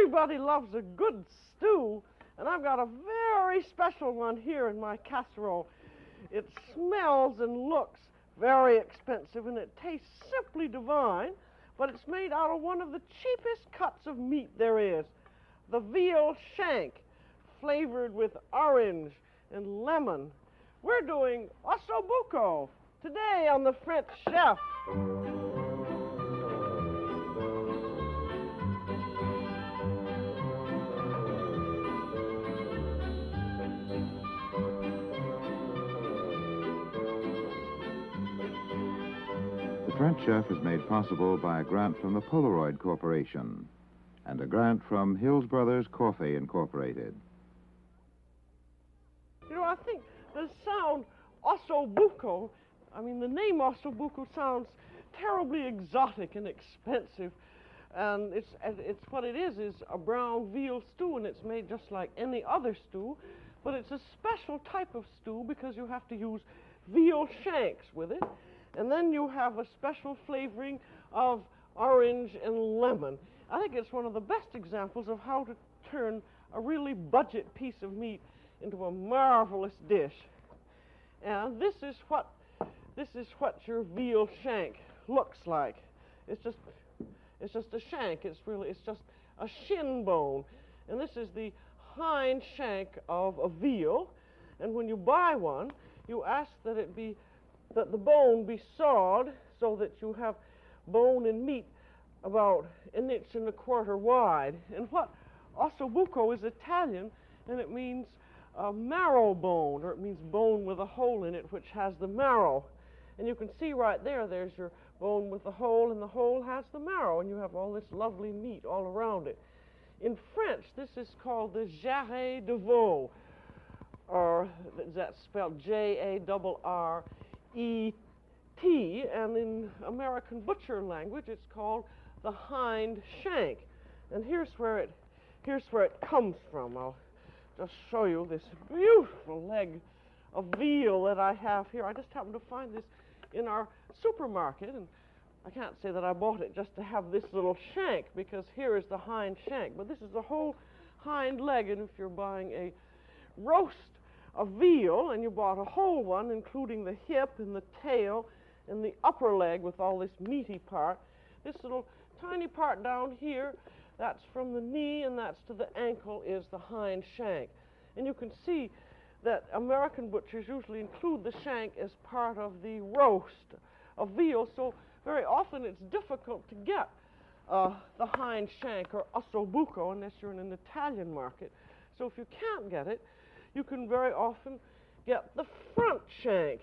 Everybody loves a good stew, and I've got a very special one here in my casserole. It smells and looks very expensive, and it tastes simply divine, but it's made out of one of the cheapest cuts of meat there is, the veal shank, flavored with orange and lemon. We're doing Ossobuco today on the French Chef. The French Chef is made possible by a grant from the Polaroid Corporation and a grant from Hills Brothers Coffee Incorporated. You know, I think the sound Ossobuco, the name Ossobuco sounds terribly exotic and expensive. And it's what it is a brown veal stew, and it's made just like any other stew. But it's a special type of stew because you have to use veal shanks with it. And then you have a special flavoring of orange and lemon. I think it's one of the best examples of how to turn a really budget piece of meat into a marvelous dish. And this is what your veal shank looks like. It's just a shank. It's just a shin bone. And this is the hind shank of a veal. And when you buy one, you ask that the bone be sawed so that you have bone and meat about 1.25 inches wide. And what Ossobuco is Italian, and it means marrow bone, or it means bone with a hole in it, which has the marrow. And you can see right there's your bone with the hole, and the hole has the marrow, and you have all this lovely meat all around it. In French, this is called the jarret de veau, or that's spelled Jarret, and in American butcher language, it's called the hind shank. And here's where it comes from. I'll just show you this beautiful leg of veal that I have here. I just happened to find this in our supermarket, and I can't say that I bought it just to have this little shank, because here is the hind shank, but this is the whole hind leg. And if you're buying a roast of veal and you bought a whole one, including the hip and the tail and the upper leg with all this meaty part, this little tiny part down here, that's from the knee and that's to the ankle, is the hind shank. And you can see that American butchers usually include the shank as part of the roast of veal, so very often it's difficult to get the hind shank or ossobuco unless you're in an Italian market. So if you can't get it, you can very often get the front shank.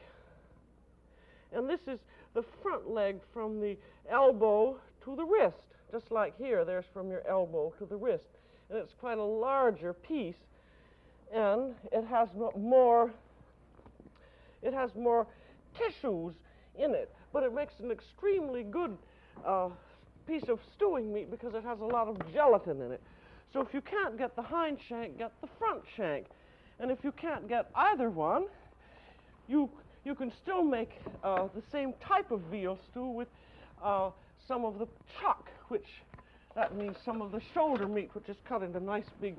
And this is the front leg from the elbow to the wrist. Just like here, there's from your elbow to the wrist. And it's quite a larger piece, and it has more tissues in it. But it makes an extremely good piece of stewing meat because it has a lot of gelatin in it. So if you can't get the hind shank, get the front shank. And if you can't get either one, you can still make the same type of veal stew with some of the chuck, which that means some of the shoulder meat, which is cut into nice big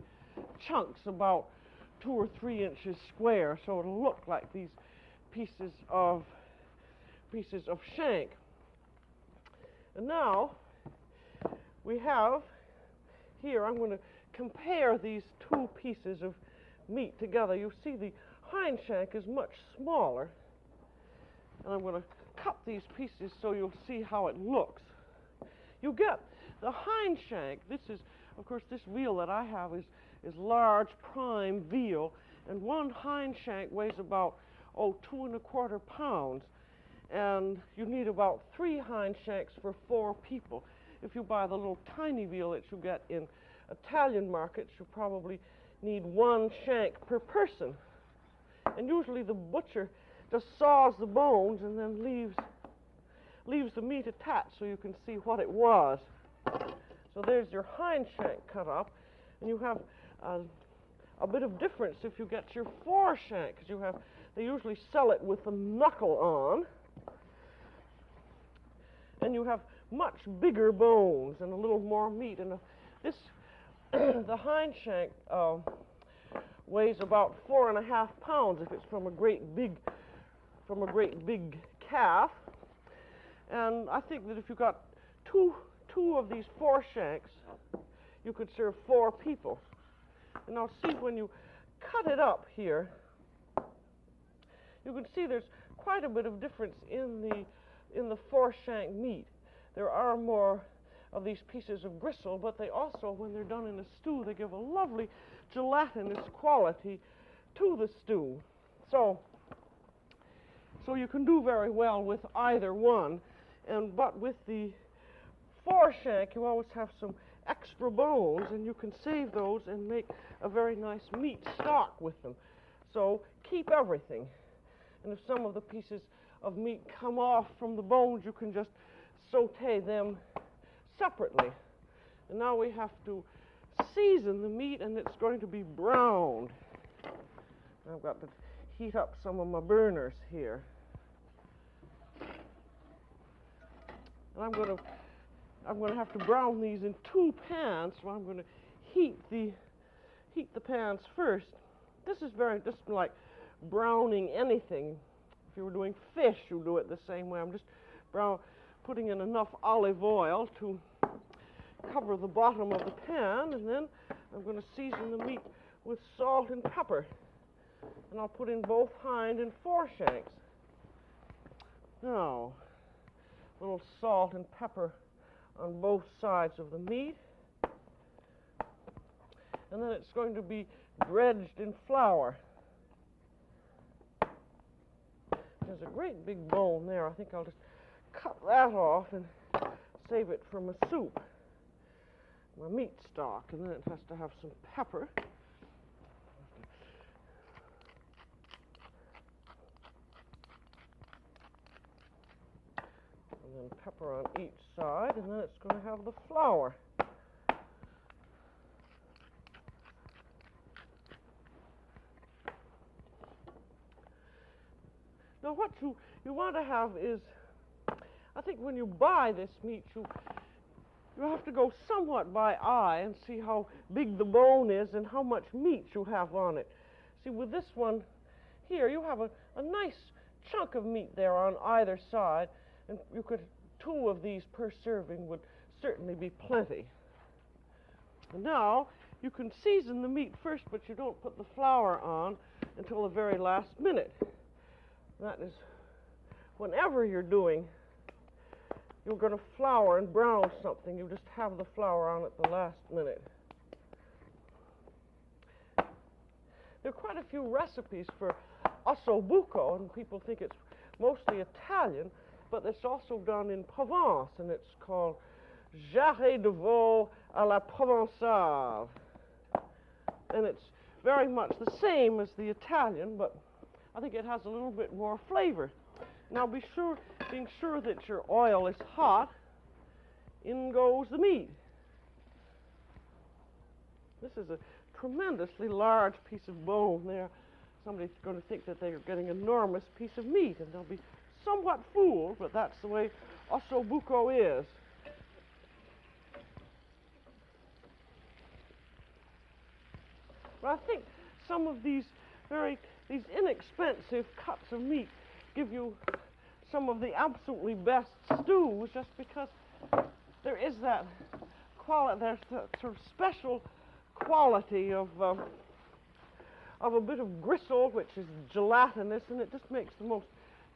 chunks about 2 or 3 inches square, so it'll look like these pieces of shank. And now we have here, I'm going to compare these two pieces of meat together. You see the hind shank is much smaller, and I'm going to cut these pieces so you'll see how it looks. You get the hind shank. This is, of course, this veal that I have is large prime veal, and one hind shank weighs about 2¼ pounds, and you need about 3 hind shanks for 4 people. If you buy the little tiny veal that you get in Italian markets, you probably need 1 shank per person. And usually the butcher just saws the bones and then leaves the meat attached so you can see what it was. So there's your hind shank cut up, and you have a bit of difference if you get your 4 shank, because they usually sell it with the knuckle on, and you have much bigger bones and a little more meat. And this the hind shank weighs about 4.5 pounds if it's from a great big calf. And I think that if you got two of these foreshanks, you could serve 4 people. And now see, when you cut it up here, you can see there's quite a bit of difference in the foreshank meat. There are more of these pieces of gristle, but they also, when they're done in a stew, they give a lovely gelatinous quality to the stew. So you can do very well with either one. But with the foreshank, you always have some extra bones, and you can save those and make a very nice meat stock with them. So keep everything. And if some of the pieces of meat come off from the bones, you can just saute them separately. And now we have to season the meat, and it's going to be browned. I've got to heat up some of my burners here. And I'm going to have to brown these in 2 pans, so I'm going to heat the pans first. This is just like browning anything. If you were doing fish, you do it the same way. I'm just putting in enough olive oil to cover the bottom of the pan, and then I'm going to season the meat with salt and pepper. And I'll put in both hind and foreshanks. Now, a little salt and pepper on both sides of the meat. And then it's going to be dredged in flour. There's a great big bone there. I think I'll just cut that off and save it for my soup, my meat stock. And then it has to have some pepper. And then pepper on each side, and then it's going to have the flour. Now what you want to have is, I think when you buy this meat, you have to go somewhat by eye and see how big the bone is and how much meat you have on it. See, with this one here, you have a nice chunk of meat there on either side, and you could, 2 of these per serving would certainly be plenty. And now, you can season the meat first, but you don't put the flour on until the very last minute. That is, whenever you're going to flour and brown something, you just have the flour on at the last minute. There are quite a few recipes for ossobuco, and people think it's mostly Italian, but it's also done in Provence, and it's called jarret de veau à la provençale. And it's very much the same as the Italian, but I think it has a little bit more flavor. Now being sure that your oil is hot, in goes the meat. This is a tremendously large piece of bone there. Somebody's going to think that they're getting an enormous piece of meat, and they'll be somewhat fooled, but that's the way ossobuco is. But I think some of these inexpensive cuts of meat give you some of the absolutely best stews, just because there is that quality, there's that sort of special quality of a bit of gristle, which is gelatinous, and it just makes the most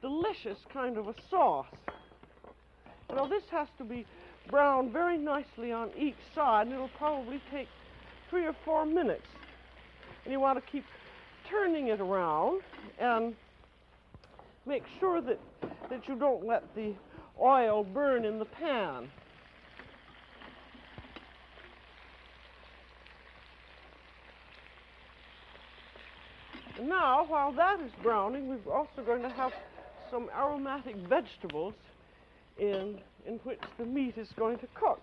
delicious kind of a sauce. Now this has to be browned very nicely on each side, and it'll probably take 3 or 4 minutes. And you want to keep turning it around and make sure that you don't let the oil burn in the pan. And now, while that is browning, we're also going to have some aromatic vegetables in which the meat is going to cook.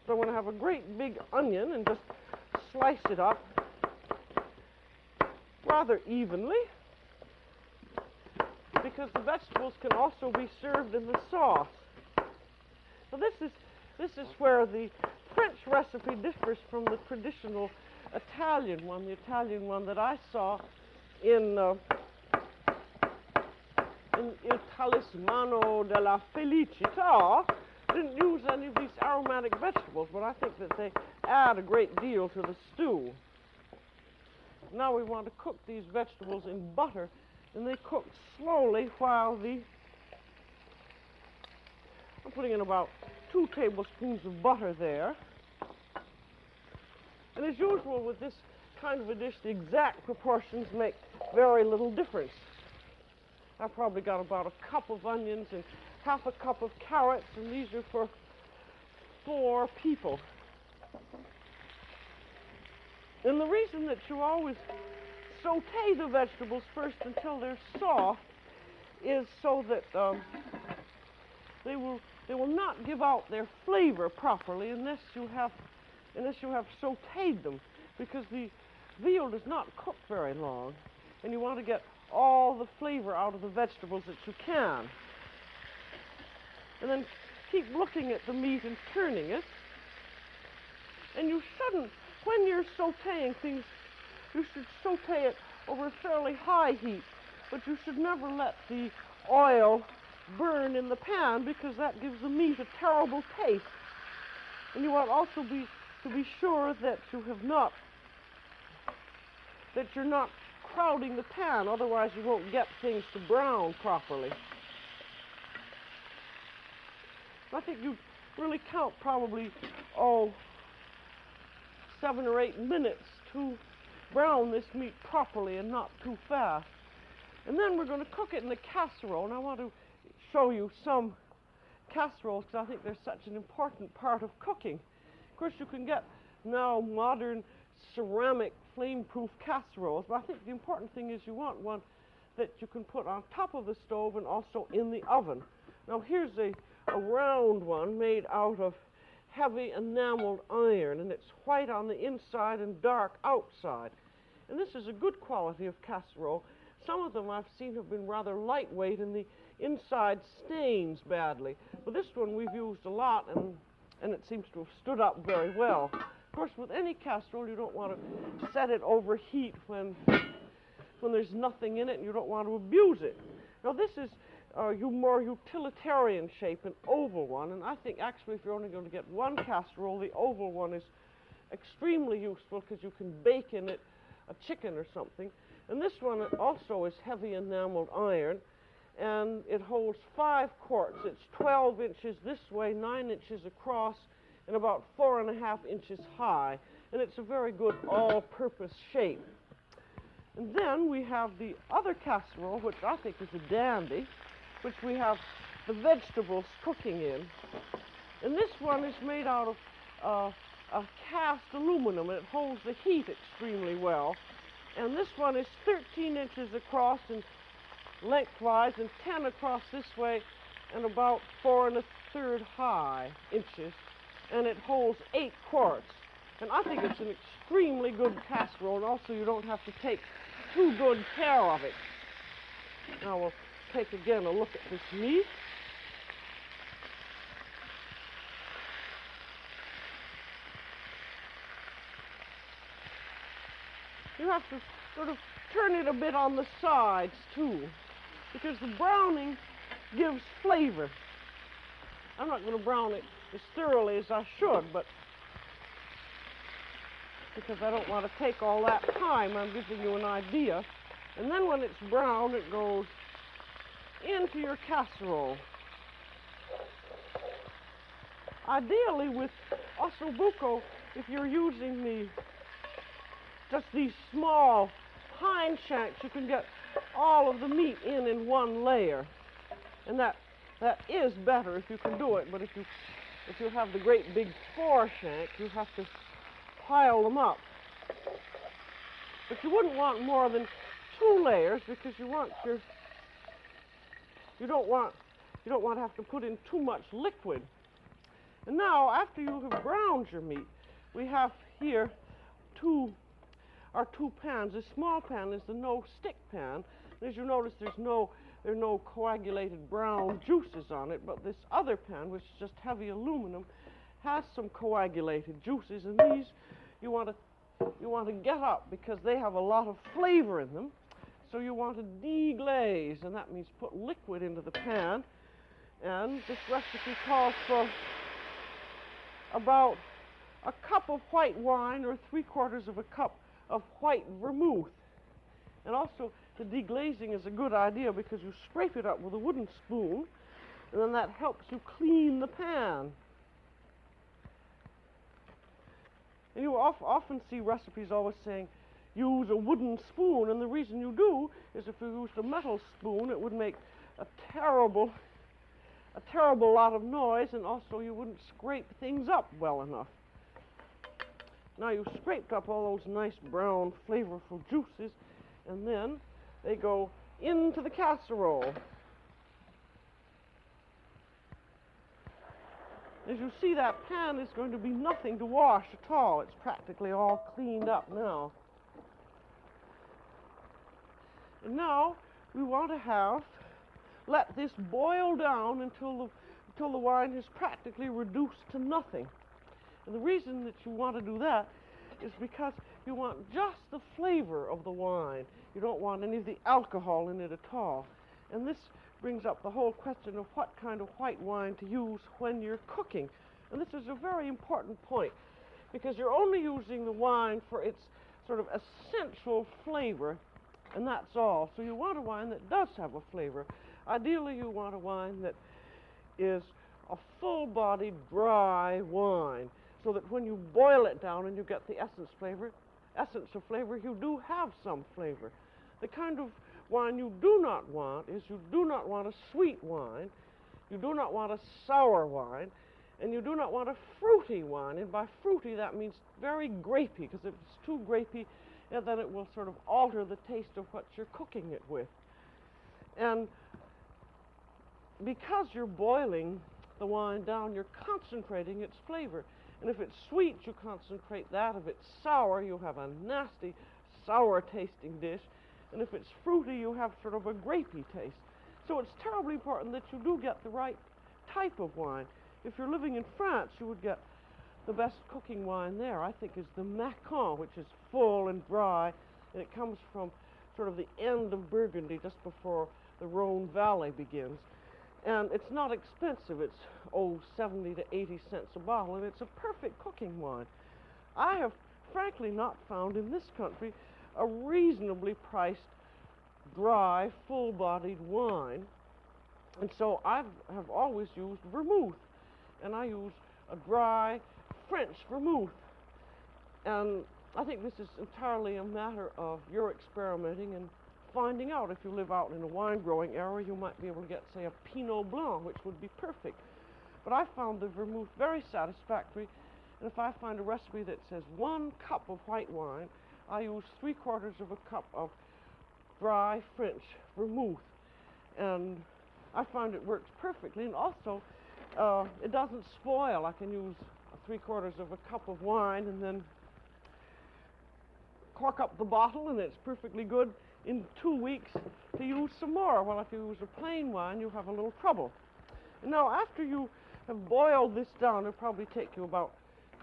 So I'm going to have a great big onion and just slice it up rather evenly, because the vegetables can also be served in the sauce. So this is where the French recipe differs from the traditional Italian one, the Italian one that I saw in Il Talismano della Felicità. Didn't use any of these aromatic vegetables, but I think that they add a great deal to the stew. Now we want to cook these vegetables in butter, and they cook slowly while I'm putting in about 2 tablespoons of butter there. And as usual with this kind of a dish, the exact proportions make very little difference. I've probably got about a cup of onions and half a cup of carrots, and these are for 4 people. And the reason that you always saute the vegetables first until they're soft is so that they will not give out their flavor properly unless you have sauteed them, because the veal does not cook very long, and you want to get all the flavor out of the vegetables that you can. And then keep looking at the meat and turning it. And you shouldn't, when you're sauteing things, you should saute it over a fairly high heat, but you should never let the oil burn in the pan, because that gives the meat a terrible taste. And you want also to be sure that you're not crowding the pan, otherwise you won't get things to brown properly. I think you really count probably 7 or 8 minutes to brown this meat properly and not too fast. And then we're going to cook it in the casserole, and I want to show you some casseroles because I think they're such an important part of cooking. Of course, you can get now modern ceramic flame-proof casseroles, but I think the important thing is you want one that you can put on top of the stove and also in the oven. Now here's a round one made out of heavy enameled iron, and it's white on the inside and dark outside. And this is a good quality of casserole. Some of them I've seen have been rather lightweight and the inside stains badly, but this one we've used a lot, and it seems to have stood up very well. Of course, with any casserole, you don't want to set it over heat when there's nothing in it, and you don't want to abuse it. Now, this is a more utilitarian shape, an oval one, and I think actually if you're only going to get one casserole, the oval one is extremely useful because you can bake in it a chicken or something. And this one also is heavy enameled iron, and it holds 5 quarts. It's 12 inches this way, 9 inches across, and about 4.5 inches high, and it's a very good all-purpose shape. And then we have the other casserole, which I think is a dandy, which we have the vegetables cooking in. And this one is made out of cast aluminum, and it holds the heat extremely well. And this one is 13 inches across and lengthwise, and 10 across this way, and about 4 1/3 high inches. And it holds 8 quarts. And I think it's an extremely good casserole, and also you don't have to take too good care of it. Now we'll take again a look at this meat. You have to sort of turn it a bit on the sides too, because the browning gives flavor. I'm not going to brown it as thoroughly as I should, but because I don't want to take all that time, I'm giving you an idea. And then when it's brown, it goes into your casserole. Ideally with Ossobuco, if you're using just these small hind shanks, you can get all of the meat in one layer. And that is better if you can do it, but if you have the great big foreshank, you have to pile them up. But you wouldn't want more than 2 layers, because you don't want to have to put in too much liquid. And now, after you have browned your meat, we have here our 2 pans. This small pan is the no-stick pan. And as you notice, there are no coagulated brown juices on it, but this other pan, which is just heavy aluminum, has some coagulated juices, and these you want to get up because they have a lot of flavor in them. So you want to deglaze, and that means put liquid into the pan. And this recipe calls for about a cup of white wine or 3/4 of a cup of white vermouth. And also, the deglazing is a good idea because you scrape it up with a wooden spoon, and then that helps you clean the pan. And you often see recipes always saying, use a wooden spoon, and the reason you do is if you used a metal spoon, it would make a terrible lot of noise, and also you wouldn't scrape things up well enough. Now you've scraped up all those nice brown, flavorful juices, and then they go into the casserole. As you see, that pan is going to be nothing to wash at all. It's practically all cleaned up now. And now we want to let this boil down until the wine is practically reduced to nothing. And the reason that you want to do that is because you want just the flavor of the wine. You don't want any of the alcohol in it at all. And this brings up the whole question of what kind of white wine to use when you're cooking. And this is a very important point because you're only using the wine for its sort of essential flavor, and that's all. So you want a wine that does have a flavor. Ideally, you want a wine that is a full-bodied, dry wine, so that when you boil it down and you get the essence of flavor, you do have some flavor. The kind of wine you do not want is you do not want a sweet wine, you do not want a sour wine, and you do not want a fruity wine. And by fruity, that means very grapey, because if it's too grapey, then it will sort of alter the taste of what you're cooking it with. And because you're boiling the wine down, you're concentrating its flavor. And if it's sweet, you concentrate that. If it's sour, you have a nasty, sour-tasting dish. And if it's fruity, you have sort of a grapey taste. So it's terribly important that you do get the right type of wine. If you're living in France, you would get the best cooking wine there, I think, is the Macon, which is full and dry, and it comes from sort of the end of Burgundy, just before the Rhone Valley begins. And it's not expensive. It's, 70 to 80 cents a bottle, and it's a perfect cooking wine. I have frankly not found in this country a reasonably priced, dry, full-bodied wine. And so I have always used vermouth, and I use a dry French vermouth. And I think this is entirely a matter of your experimenting and finding out. If you live out in a wine-growing area, you might be able to get, say, a Pinot Blanc, which would be perfect. But I found the vermouth very satisfactory, and if I find a recipe that says 1 cup of white wine, I use 3/4 of a cup of dry French vermouth. And I find it works perfectly, and also it doesn't spoil. I can use 3/4 of a cup of wine and then cork up the bottle, and it's perfectly good in 2 weeks to use some more. Well, if you use a plain wine, you have a little trouble. And now, after you have boiled this down, it'll probably take you about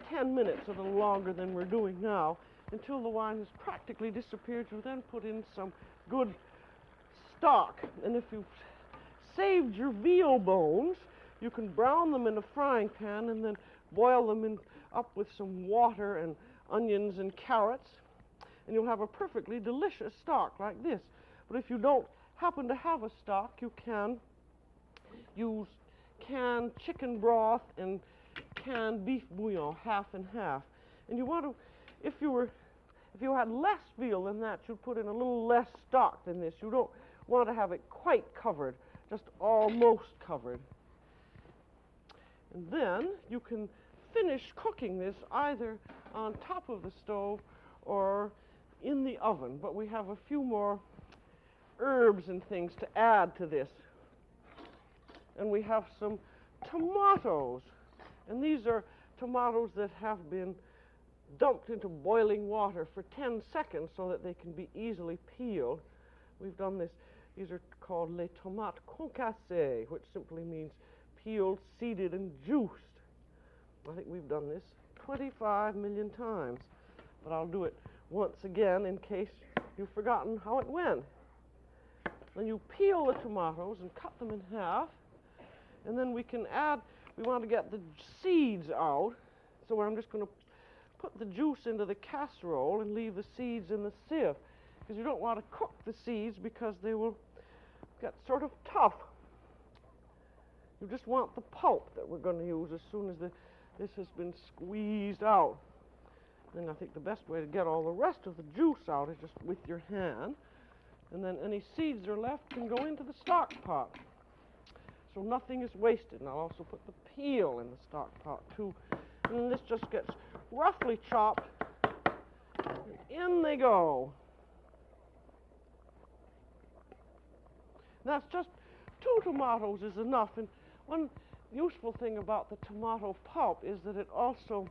10 minutes, a little longer than we're doing now, until the wine has practically disappeared. You then put in some good stock. And if you've saved your veal bones, you can brown them in a frying pan and then boil them up with some water and onions and carrots, and you'll have a perfectly delicious stock like this. But if you don't happen to have a stock, you can use canned chicken broth and canned beef bouillon, half and half. And you want to, if you had less veal than that, you'd put in a little less stock than this. You don't want to have it quite covered, just almost covered. And then you can finish cooking this either on top of the stove or in the oven. But we have a few more herbs and things to add to this. And we have some tomatoes. And these are tomatoes that have been dumped into boiling water for 10 seconds so that they can be easily peeled. We've done this. These are called les tomates concassées, which simply means peeled, seeded, and juiced. I think we've done this 25 million times, but I'll do it once again in case you've forgotten how it went. Then you peel the tomatoes and cut them in half, and then we want to get the seeds out, so I'm just going to put the juice into the casserole and leave the seeds in the sieve, because you don't want to cook the seeds because they will get sort of tough. You just want the pulp that we're going to use as soon as this has been squeezed out. And I think the best way to get all the rest of the juice out is just with your hand. And then any seeds that are left can go into the stock pot. So nothing is wasted. And I'll also put the peel in the stock pot too. And then this just gets roughly chopped. And in they go. That's just 2 tomatoes is enough. And one useful thing about the tomato pulp is that it also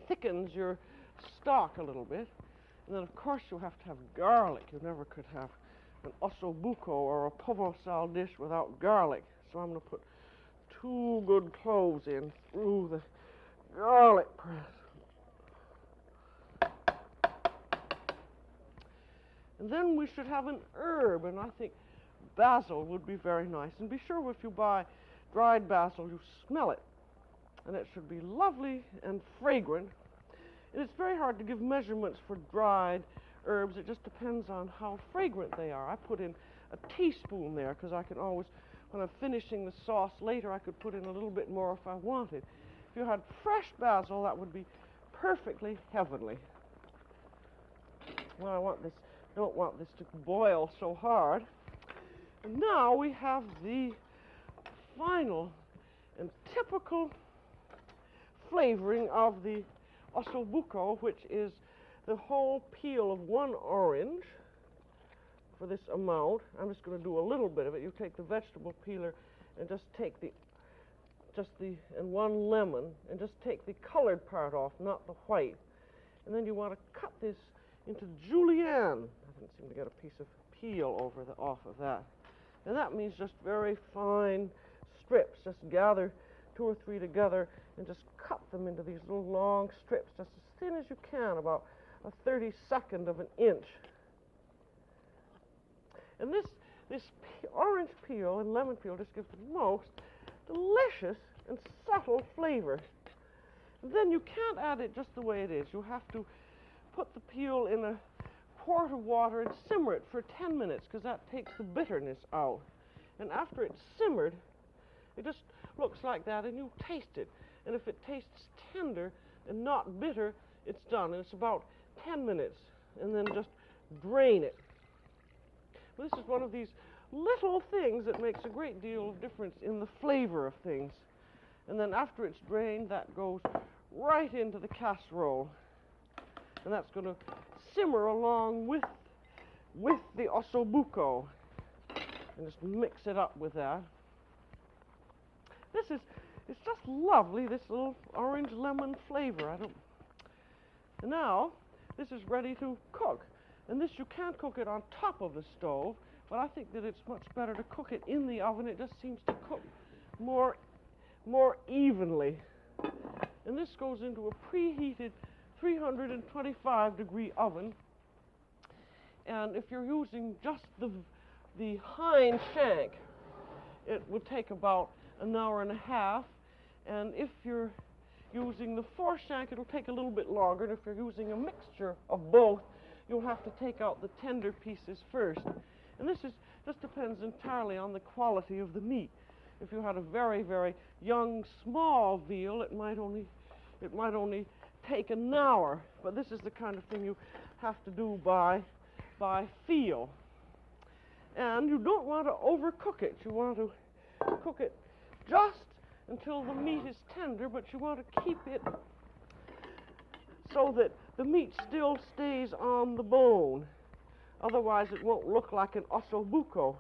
thickens your stock a little bit. And then, of course, you have to have garlic. You never could have an ossobuco or a provençal dish without garlic. So I'm going to put 2 good cloves in through the garlic press. And then we should have an herb, and I think basil would be very nice. And be sure if you buy dried basil, you smell it. And it should be lovely and fragrant. And it's very hard to give measurements for dried herbs. It just depends on how fragrant they are. I put in a teaspoon there because I can always, when I'm finishing the sauce later, I could put in a little bit more if I wanted. If you had fresh basil, that would be perfectly heavenly. Well, don't want this to boil so hard. And now we have the final and typical flavoring of the ossobuco, which is the whole peel of 1 orange for this amount. I'm just going to do a little bit of it. You take the vegetable peeler and just take and 1 lemon, and just take the colored part off, not the white. And then you want to cut this into julienne. I didn't seem to get a piece of peel off of that. And that means just very fine strips. Just gather 2 or 3 together and just cut them into these little long strips, just as thin as you can, about a 32nd of an inch. And this orange peel and lemon peel just gives the most delicious and subtle flavor. And then you can't add it just the way it is. You have to put the peel in a quart of water and simmer it for 10 minutes, because that takes the bitterness out. And after it's simmered, it just looks like that, and you taste it. And if it tastes tender and not bitter, it's done. And it's about 10 minutes. And then just drain it. Well, this is one of these little things that makes a great deal of difference in the flavor of things. And then after it's drained, that goes right into the casserole. And that's going to simmer along with the ossobuco. And just mix it up with that. It's just lovely, this little orange lemon flavor. And now, this is ready to cook. And this, you can't cook it on top of the stove, but I think that it's much better to cook it in the oven. It just seems to cook more evenly. And this goes into a preheated 325-degree oven. And if you're using just the hind shank, it would take about an hour and a half. And if you're using the fore shank, it'll take a little bit longer. And if you're using a mixture of both, you'll have to take out the tender pieces first. And this depends entirely on the quality of the meat. If you had a very, very young, small veal, it might only take an hour. But this is the kind of thing you have to do by feel. And you don't want to overcook it. You want to cook it just until the meat is tender, but you want to keep it so that the meat still stays on the bone. Otherwise, it won't look like an ossobuco.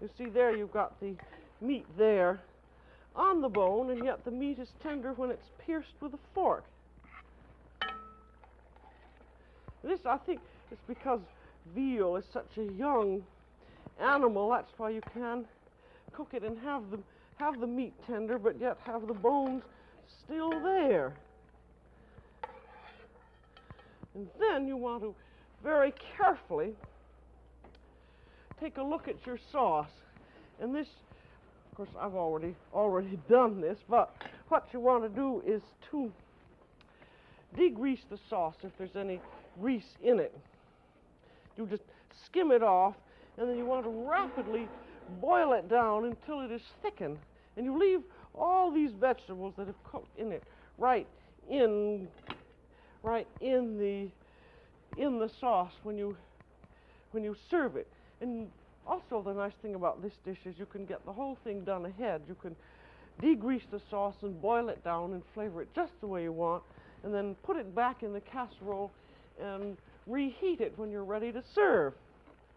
You see there, you've got the meat there on the bone, and yet the meat is tender when it's pierced with a fork. This, I think, is because veal is such a young animal. That's why you can cook it and have the meat tender, but yet have the bones still there. And then you want to very carefully take a look at your sauce. And this, of course, I've already done this, but what you want to do is to degrease the sauce if there's any grease in it. You just skim it off, and then you want to rapidly boil it down until it is thickened. And you leave all these vegetables that have cooked in it right in the sauce when you serve it. And also the nice thing about this dish is you can get the whole thing done ahead. You can degrease the sauce and boil it down and flavor it just the way you want, and then put it back in the casserole and reheat it when you're ready to serve.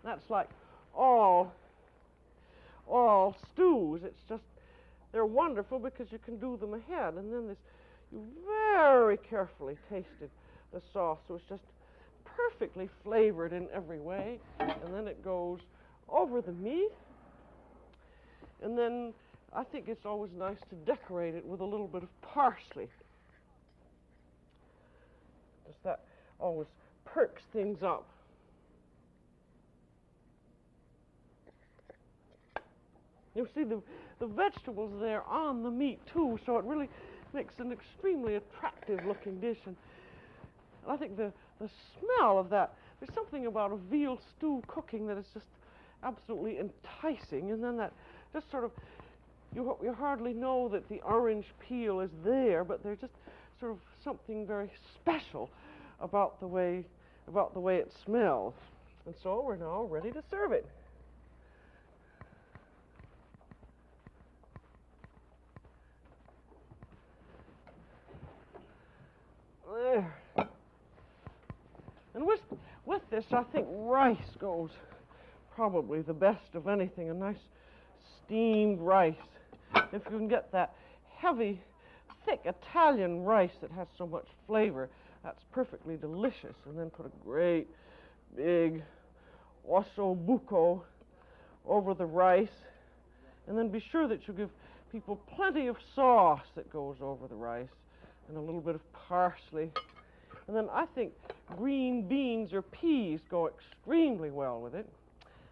That's like all stews. It's just, they're wonderful because you can do them ahead. And then you very carefully tasted the sauce, so it's just perfectly flavored in every way. And then it goes over the meat. And then I think it's always nice to decorate it with a little bit of parsley. Just that always perks things up. You see the vegetables there on the meat too, so it really makes an extremely attractive looking dish. And I think the smell of that, there's something about a veal stew cooking that is just absolutely enticing. And then that just sort of, you hardly know that the orange peel is there, but there's just sort of something very special about the way it smells. And so we're now ready to serve it. There. And with this, I think rice goes probably the best of anything, a nice steamed rice. If you can get that heavy, thick Italian rice that has so much flavor, that's perfectly delicious. And then put a great big Ossobuco over the rice. And then be sure that you give people plenty of sauce that goes over the rice, and a little bit of parsley. And then I think green beans or peas go extremely well with it.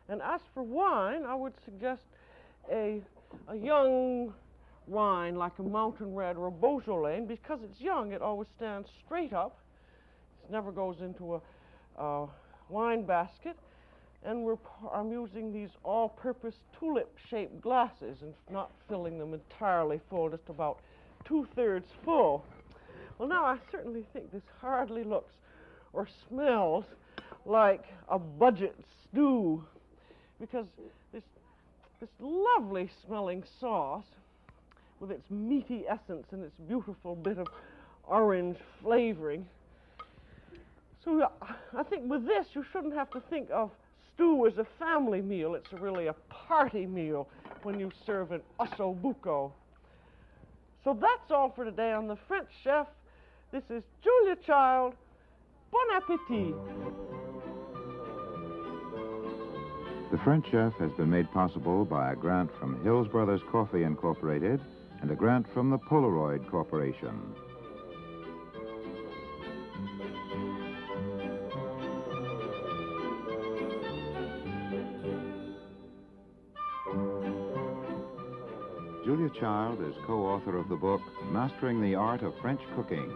And as for wine, I would suggest a young wine like a mountain red or a Beaujolais. Because it's young, it always stands straight up. It never goes into a wine basket. And I'm using these all-purpose tulip-shaped glasses and not filling them entirely full, just about 2/3 full. Well, now I certainly think this hardly looks or smells like a budget stew, because this lovely smelling sauce with its meaty essence and its beautiful bit of orange flavoring. So I think with this you shouldn't have to think of stew as a family meal. It's really a party meal when you serve an Ossobuco. So that's all for today on The French Chef. This is Julia Child. Bon appétit. The French Chef has been made possible by a grant from Hills Brothers Coffee Incorporated and a grant from the Polaroid Corporation. Julia Child is co-author of the book Mastering the Art of French Cooking.